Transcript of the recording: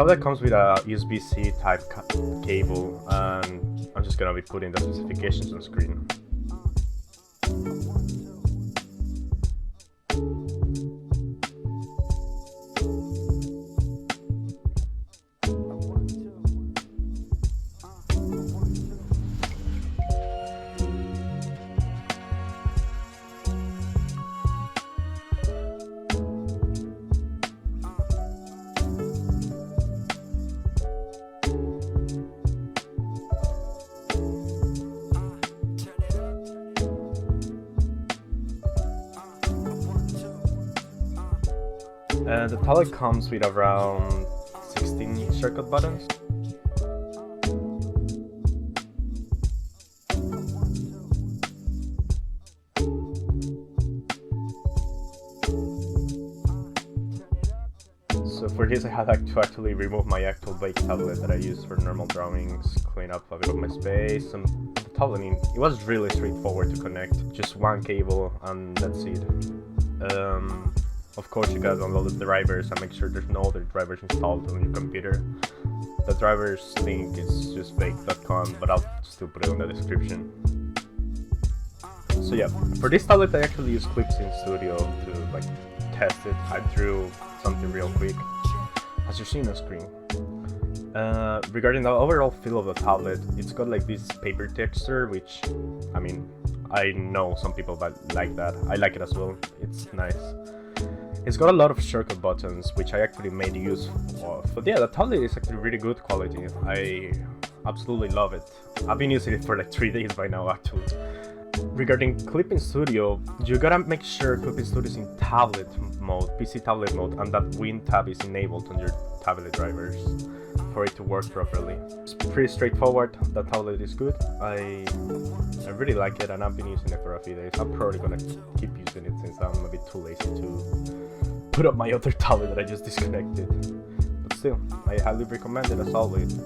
tablet comes with a USB-C type cable, and I'm just gonna be putting the specifications on screen. The tablet comes with around 16 shortcut buttons. So for this I had to actually remove my actual VEIKK tablet that I use for normal drawings, clean up a bit of my space, and the tablet, it was really straightforward to connect. Just one cable and that's it. Of course, you gotta download the drivers and make sure there's no other drivers installed on your computer. The driver's link is just veikk.com, but I'll still put it in the description. So yeah, for this tablet I actually use clips in Studio to test it. I drew something real quick, as you see on the screen. Regarding the overall feel of the tablet, it's got this paper texture, which, I know some people like that. I like it as well. It's nice. It's got a lot of shortcut buttons, which I actually made use of. But yeah, the tablet is actually really good quality. I absolutely love it. I've been using it for 3 days by now, actually. Regarding Clip in Studio, you gotta make sure Clip in Studio is in tablet mode, PC tablet mode, and that Win tab is enabled on your tablet drivers for it to work properly. It's pretty straightforward. The tablet is good. I really like it, and I've been using it for a few days. I'm probably gonna keep using it since I'm a bit too lazy to put up my other tablet that I just disconnected. But still, I highly recommend it as always.